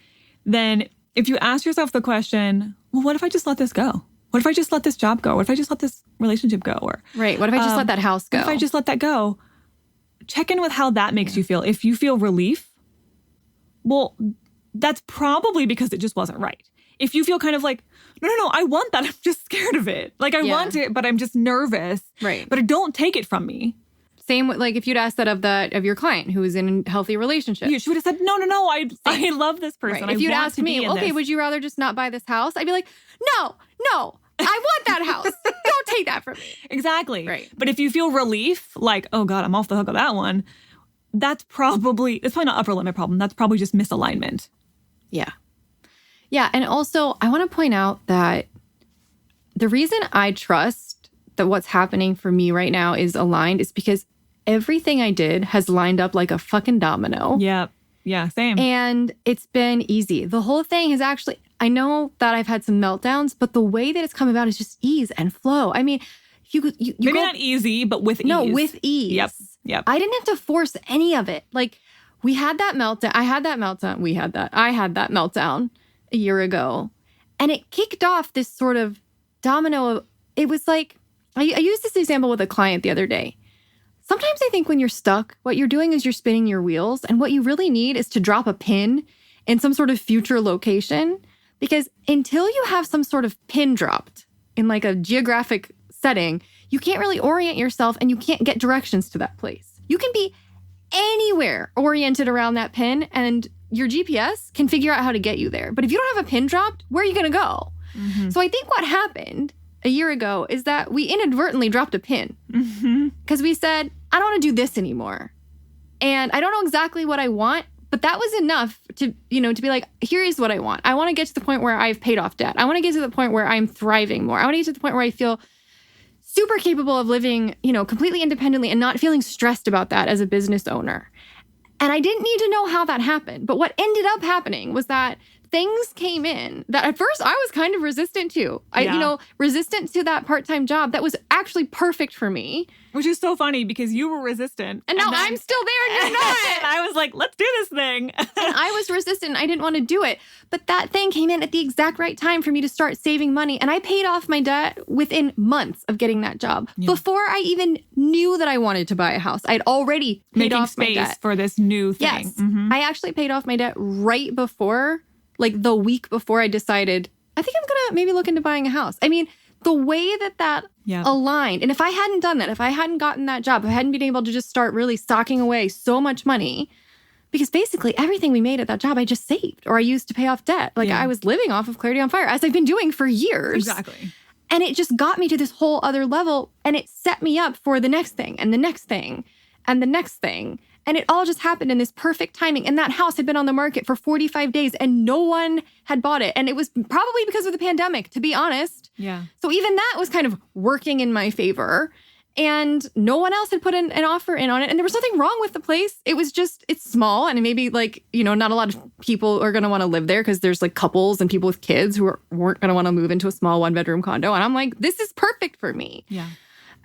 then if you ask yourself the question, well, what if I just let this go? What if I just let this job go? What if I just let this relationship go? Or right. What if I just let that house go? What if I just let that go? Check in with how that makes you feel. If you feel relief, well, that's probably because it just wasn't right. If you feel kind of like, no, I want that. I'm just scared of it. Like I want it, but I'm just nervous. Right. But don't take it from me. Same with like if you'd asked that of your client who is in a healthy relationship. She would have said, no, I love this person. Right. If you'd asked me, okay, would you rather just not buy this house? I'd be like, no, I want that house. Don't take that from me. Exactly. Right. But if you feel relief, like, oh God, I'm off the hook of that one, it's probably not upper limit problem. That's probably just misalignment. Yeah. Yeah. And also I want to point out that the reason I trust that what's happening for me right now is aligned is because everything I did has lined up like a fucking domino. Yeah. Yeah, same. And it's been easy. The whole thing has actually, I know that I've had some meltdowns, but the way that it's come about is just ease and flow. I mean, you maybe not easy, but with ease. No, with ease. Yep. I didn't have to force any of it. Like we had that meltdown. I had that meltdown a year ago. And it kicked off this sort of domino. It was like, I used this example with a client the other day. Sometimes I think when you're stuck, what you're doing is you're spinning your wheels. And what you really need is to drop a pin in some sort of future location. Because until you have some sort of pin dropped in like a geographic setting, you can't really orient yourself and you can't get directions to that place. You can be anywhere oriented around that pin and your GPS can figure out how to get you there. But if you don't have a pin dropped, where are you going to go? So I think what happened a year ago is that we inadvertently dropped a pin because we said, I don't want to do this anymore. And I don't know exactly what I want, but that was enough to, to be like, here is what I want. I want to get to the point where I've paid off debt. I want to get to the point where I'm thriving more. I want to get to the point where I feel super capable of living, completely independently and not feeling stressed about that as a business owner. And I didn't need to know how that happened. But what ended up happening was that things came in that at first I was kind of resistant to. Resistant to that part-time job that was actually perfect for me. Which is so funny because you were resistant. And now I'm still there and you're not. And I was like, let's do this thing. And I was resistant. I didn't want to do it. But that thing came in at the exact right time for me to start saving money. And I paid off my debt within months of getting that job. Yeah. Before I even knew that I wanted to buy a house, I'd already paid off my debt. Making space for this new thing. Yes. Mm-hmm. I actually paid off my debt right before, like the week before I decided, I think I'm going to maybe look into buying a house. I mean, the way that aligned, and if I hadn't done that, if I hadn't gotten that job, if I hadn't been able to just start really stocking away so much money, because basically everything we made at that job, I just saved or I used to pay off debt. Like I was living off of Clarity on Fire, as I've been doing for years. Exactly. And it just got me to this whole other level, and it set me up for the next thing and the next thing and the next thing. And it all just happened in this perfect timing. And that house had been on the market for 45 days and no one had bought it. And it was probably because of the pandemic, to be honest. Yeah. So even that was kind of working in my favor. And no one else had put an offer in on it. And there was nothing wrong with the place. It was just, it's small. And maybe like, not a lot of people are going to want to live there because there's like couples and people with kids who weren't going to want to move into a small 1-bedroom condo. And I'm like, this is perfect for me. Yeah.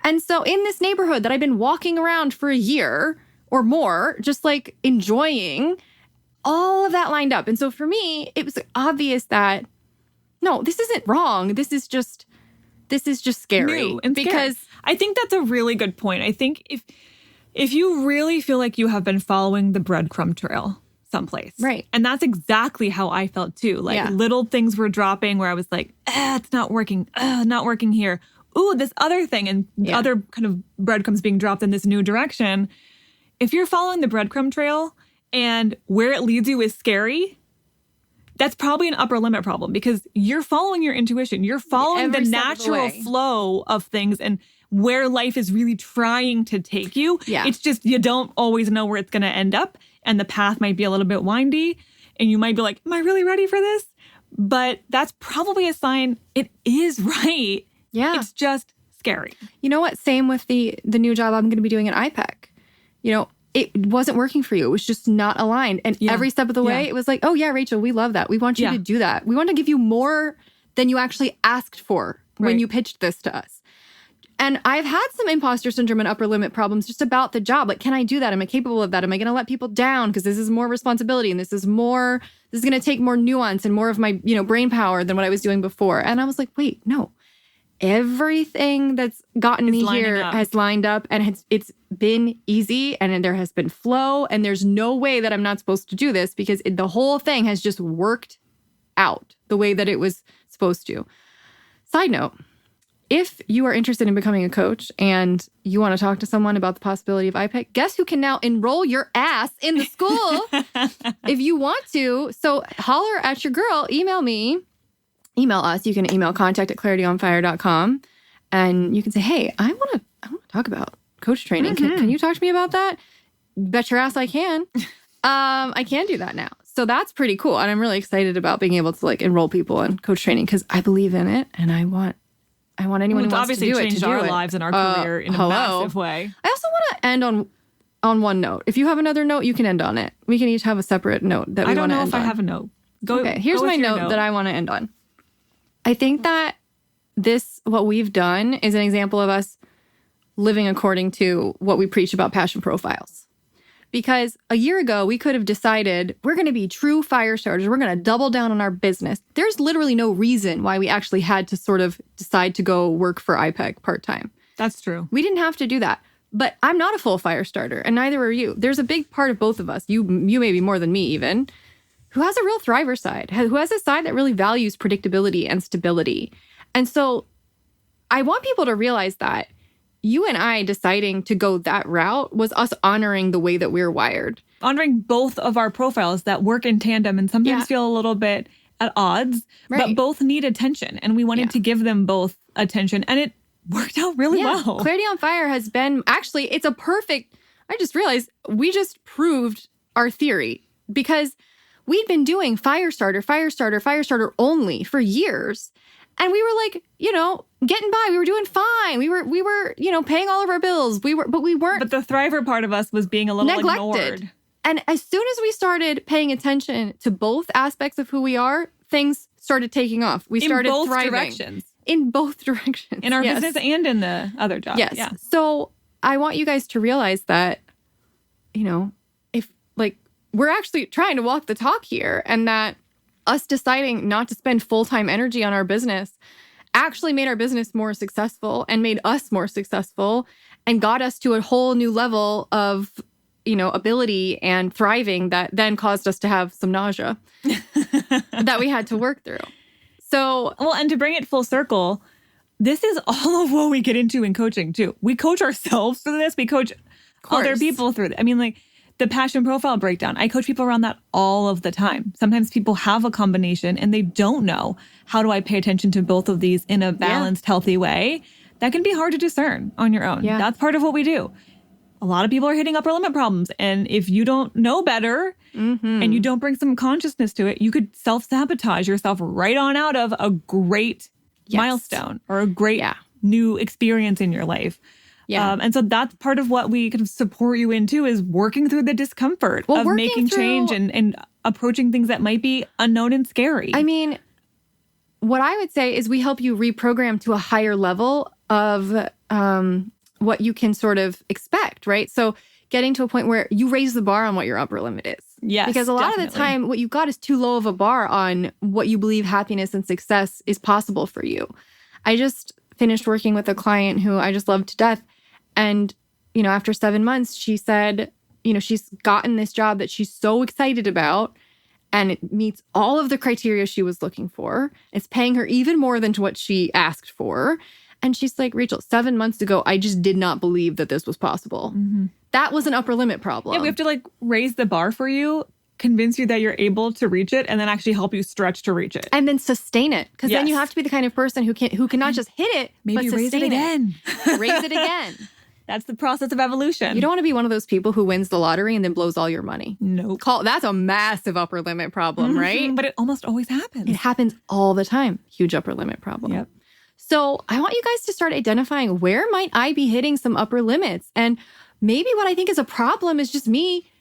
And so in this neighborhood that I've been walking around for a year or more, just like enjoying, all of that lined up. And so for me, it was obvious that, no, this isn't wrong. This is just scary. New and because scary. I think that's a really good point. I think if you really feel like you have been following the breadcrumb trail someplace. Right. And that's exactly how I felt too. Like little things were dropping where I was like, it's not working. Not working here. Ooh, this other thing and other kind of breadcrumbs being dropped in this new direction. If you're following the breadcrumb trail and where it leads you is scary, that's probably an upper limit problem because you're following your intuition. You're following the natural flow of things and where life is really trying to take you. Yeah. It's just you don't always know where it's going to end up and the path might be a little bit windy and you might be like, am I really ready for this? But that's probably a sign it is right. Yeah. It's just scary. You know what? Same with the new job I'm going to be doing at IPEC. It wasn't working for you. It was just not aligned. And every step of the way, it was like, oh, yeah, Rachel, we love that. We want you to do that. We want to give you more than you actually asked for when you pitched this to us. And I've had some imposter syndrome and upper limit problems just about the job. Like, can I do that? Am I capable of that? Am I going to let people down? Because this is more responsibility and this is going to take more nuance and more of my, brain power than what I was doing before. And I was like, wait, no. Everything that's gotten me here has lined up and it's been easy and there has been flow and there's no way that I'm not supposed to do this because the whole thing has just worked out the way that it was supposed to. Side note, if you are interested in becoming a coach and you want to talk to someone about the possibility of IPEC, guess who can now enroll your ass in the school if you want to. So holler at your girl, email me. Email us. You can email contact@clarityonfire.com and you can say, hey, I want to talk about coach training. Can you talk to me about that? Bet your ass I can. I can do that now. So that's pretty cool. And I'm really excited about being able to like enroll people in coach training because I believe in it and I want anyone who wants to do it to do it. Obviously changed our lives and our career in a massive way. I also want to end on one note. If you have another note, you can end on it. We can each have a separate note that we want to end on. I don't know if I have a note. Okay, here's my note that I want to end on. I think that what we've done is an example of us living according to what we preach about passion profiles. Because a year ago, we could have decided we're going to be true fire starters. We're going to double down on our business. There's literally no reason why we actually had to sort of decide to go work for IPEC part-time. That's true. We didn't have to do that. But I'm not a full fire starter, and neither are you. There's a big part of both of us, you maybe more than me even, who has a real thriver side, who has a side that really values predictability and stability. And so I want people to realize that you and I deciding to go that route was us honoring the way that we're wired. Honoring both of our profiles that work in tandem and sometimes feel a little bit at odds, but both need attention. And we wanted to give them both attention. And it worked out really well. Clarity on Fire has been, actually, it's a perfect I just realized we just proved our theory because we'd been doing Firestarter only for years. And we were like, getting by. We were doing fine. We were, paying all of our bills. But we weren't. But the thriver part of us was being a little neglected. Ignored. And as soon as we started paying attention to both aspects of who we are, things started taking off. We started thriving. Directions. In both directions. In our business and in the other job. Yes. Yeah. So I want you guys to realize that, if we're actually trying to walk the talk here, and that us deciding not to spend full-time energy on our business actually made our business more successful and made us more successful and got us to a whole new level of, ability and thriving that then caused us to have some nausea that we had to work through. So, well, and to bring it full circle, this is all of what we get into in coaching too. We coach ourselves through this. We coach other people through it. I mean, the passion profile breakdown, I coach people around that all of the time. Sometimes people have a combination and they don't know, how do I pay attention to both of these in a balanced, healthy way? That can be hard to discern on your own. Yeah. That's part of what we do. A lot of people are hitting upper limit problems. And if you don't know better and you don't bring some consciousness to it, you could self-sabotage yourself right on out of a great milestone or a great new experience in your life. Yeah. And so that's part of what we kind of support you into, is working through the discomfort of making change and approaching things that might be unknown and scary. I mean, what I would say is we help you reprogram to a higher level of what you can sort of expect, right? So getting to a point where you raise the bar on what your upper limit is. Yes, because a lot of the time, what you've got is too low of a bar on what you believe happiness and success is possible for you. I just finished working with a client who I just love to death. And, after 7 months, she said, she's gotten this job that she's so excited about, and it meets all of the criteria she was looking for. It's paying her even more than what she asked for. And she's like, Rachel, 7 months ago, I just did not believe that this was possible. Mm-hmm. That was an upper limit problem. Yeah, we have to raise the bar for you, convince you that you're able to reach it, and then actually help you stretch to reach it. And then sustain it. Because then you have to be the kind of person who can not just hit it, maybe but raise it again. Raise it again. That's the process of evolution. You don't want to be one of those people who wins the lottery and then blows all your money. Nope. That's a massive upper limit problem, right? But it almost always happens. It happens all the time. Huge upper limit problem. Yep. So I want you guys to start identifying, where might I be hitting some upper limits? And maybe what I think is a problem is just me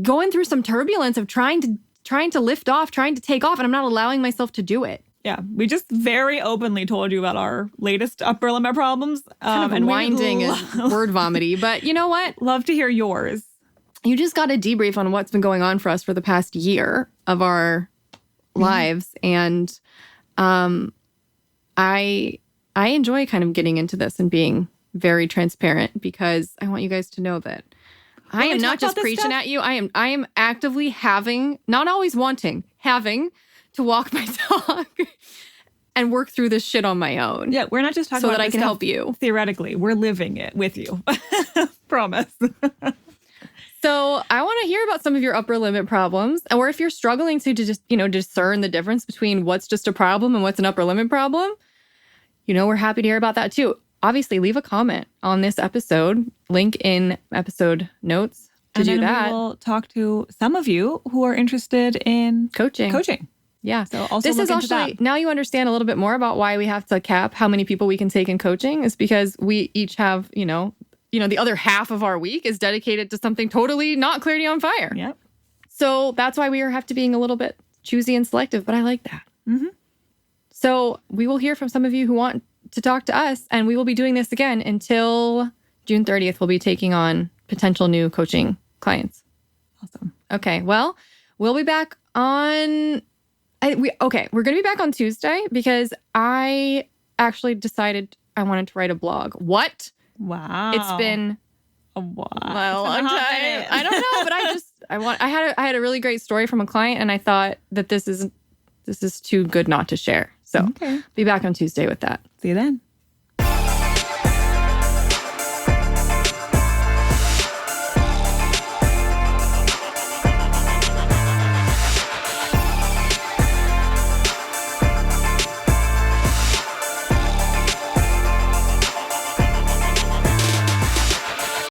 going through some turbulence of trying to lift off, trying to take off, and I'm not allowing myself to do it. Yeah, we just very openly told you about our latest upper limit problems. Kind of unwinding and word vomity, but you know what? Love to hear yours. You just got a debrief on what's been going on for us for the past year of our lives, and I enjoy kind of getting into this and being very transparent, because I want you guys to know that I am not just preaching at you. I am actively having, not always wanting, having to walk my talk and work through this shit on my own. Yeah, we're not just talking so about that I can help you. Theoretically, we're living it with you. Promise. So I want to hear about some of your upper limit problems, or if you're struggling to just, discern the difference between what's just a problem and what's an upper limit problem, we're happy to hear about that too. Obviously, leave a comment on this episode, link in episode notes to do that. We will talk to some of you who are interested in coaching. Yeah. So also this is actually, now you understand a little bit more about why we have to cap how many people we can take in coaching, is because we each have, the other half of our week is dedicated to something totally not Clarity on Fire. Yep. So that's why we have to being a little bit choosy and selective, but I like that. Mm-hmm. So we will hear from some of you who want to talk to us, and we will be doing this again until June 30th. We'll be taking on potential new coaching clients. Awesome. Okay. Well, we'll be back on... we're going to be back on Tuesday, because I actually decided I wanted to write a blog. What? Wow. It's been a while. A long time. I don't know, but I had a really great story from a client, and I thought that this is too good not to share. So be back on Tuesday with that. See you then.